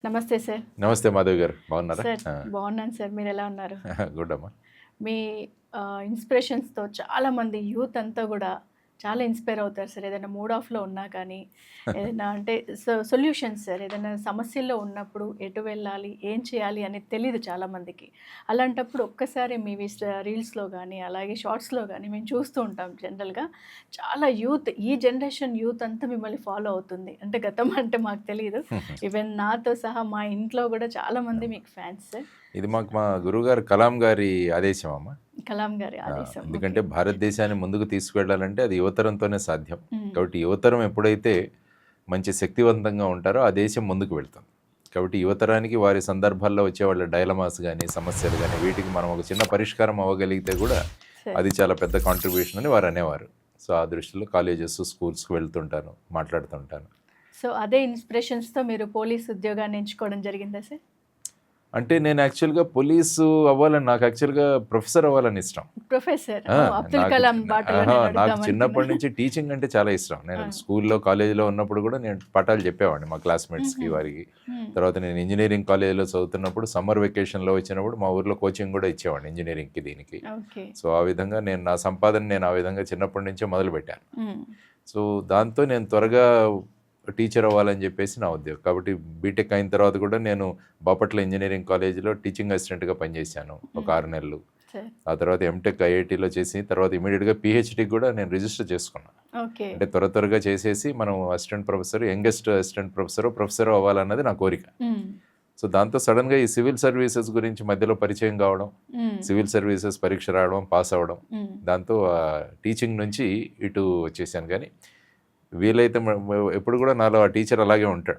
నమస్తే సార్. నమస్తే మాధవ్ గారు, బాగున్నారా? సార్ బాగున్నాను సార్. మీరెలా ఉన్నారు? గుడ్ అమ్మా. మీ ఇన్స్పిరేషన్స్‌తో చాలామంది యూత్ అంతా గూడా చాలా ఇన్‌స్పైర్ అవుతారు సార్. ఏదైనా మూడ్ ఆఫ్‌లో ఉన్నా కానీ, ఏదైనా అంటే సొల్యూషన్స్ సార్. ఏదైనా సమస్యల్లో ఉన్నప్పుడు ఎటు వెళ్ళాలి, ఏం చేయాలి అనేది తెలీదు చాలామందికి. అలాంటప్పుడు ఒక్కసారి మీ రీల్స్‌లో గానీ, అలాగే షార్ట్స్‌లో గానీ మేము చూస్తూ ఉంటాం జనరల్‌గా. చాలా యూత్ ఈ జనరేషన్ యూత్ అంతా మిమ్మల్ని ఫాలో అవుతుంది. అంటే గతం అంటే మాకు తెలీదు. ఈవెన్ నాతో సహా మా ఇంట్లో గూడా చాలామంది మీకు ఫ్యాన్స్ సార్. ఇది మాకు మా గురువుగారు కలాం గారి ఆదేశం అమ్మా. కలాం గారి ఆదేశం. ఎందుకంటే ఓకే. భారతదేశాన్ని ముందుకు తీసుకువెళ్ళాలంటే అది యువతరంతోనే సాధ్యం. హ్మ్. కాబట్టి యువతరం ఎప్పుడైతే మంచి శక్తివంతంగా ఉంటారో ఆ దేశం ముందుకు వెళ్తుంది. కాబట్టి యువతరానికి వారి సందర్భాల్లో వచ్చే వాళ్ళ డైలమాస్ కానీ, సమస్యలు కానీ, వీటికి మనం ఒక చిన్న పరిష్కారం అవ్వగలిగితే కూడా సరే. అది చాలా పెద్ద కాంట్రిబ్యూషన్ అని వారు అనేవారు. సో ఆ దృష్టిలో కాలేజెస్, స్కూల్స్కి వెళ్తుంటాను, మాట్లాడుతుంటాను. సో, అదే ఇన్‌స్పిరేషన్స్‌తో మీరు పోలీస్ ఉద్యోగాన్ని ఎంచుకోవడం జరిగిందా సార్? అంటే నేను యాక్చువల్గా పోలీసు అవ్వాలని, నాకు యాక్చువల్గా ప్రొఫెసర్ అవ్వాలని ఇష్టం. ప్రొఫెసర్. ఆ! ఓహ్! అబ్దుల్ నాకు కలాం బాటలో నేను నాకు అడుగుదాం చిన్నప్పటి అనుకున్నా. నుంచి టీచింగ్ అంటే చాలా ఇష్టం. నేను ఆ! స్కూల్లో, కాలేజీలో ఉన్నప్పుడు కూడా నేను పాఠాలు చెప్పేవాడిని మా క్లాస్మేట్స్‌కి, హుహు. వారికి. హ్మ్. తర్వాత నేను ఇంజినీరింగ్ కాలేజీలో చదువుతున్నప్పుడు సమ్మర్ వెకేషన్‌లో వచ్చినప్పుడు మా ఊర్లో కోచింగ్ కూడా ఇచ్చేవాడిని ఇంజినీరింగ్‌కి, దీనికి. ఓకే. సో, ఆ విధంగా నేను నా సంపాదన నేను ఆ విధంగా చిన్నప్పటి నుంచే మొదలుపెట్టాను. హ్మ్. సో, దాంతో నేను త్వరగా టీచర్ అవ్వాలని చెప్పేసి నా ఉద్యోగం. కాబట్టి బీటెక్ అయిన తర్వాత కూడా నేను బాపట్ల ఇంజినీరింగ్ కాలేజీలో టీచింగ్ అసిస్టెంట్‌గా పనిచేశాను ఒక హ్మ్. 6 నెలలు. సార్. ఆ తర్వాత ఎంటెక్ ఐఐటీలో చేసి తర్వాత ఇమీడియట్‌గా పీహెచ్‌డీకి కూడా నేను రిజిస్టర్ చేసుకున్నాను. ఓకే. అంటే త్వరగా చేసేసి మనం అసిస్టెంట్ ప్రొఫెసర్, యంగెస్ట్ అసిస్టెంట్ ప్రొఫెసరో అవ్వాలన్నది నా కోరిక. హ్మ్. సో, దాంతో సడన్‌గా ఈ సివిల్ సర్వీసెస్ గురించి మధ్యలో పరిచయం కావడం, హ్మ్. సివిల్ సర్వీసెస్ పరీక్ష రాయడం, పాస్ అవ్వడం. హ్మ్. దాంతో టీచింగ్ నుంచి ఇటు వచ్చేసాను. కానీ వీలైతే ఎప్పుడు కూడా నాలో ఆ టీచర్ అలాగే ఉంటాడు.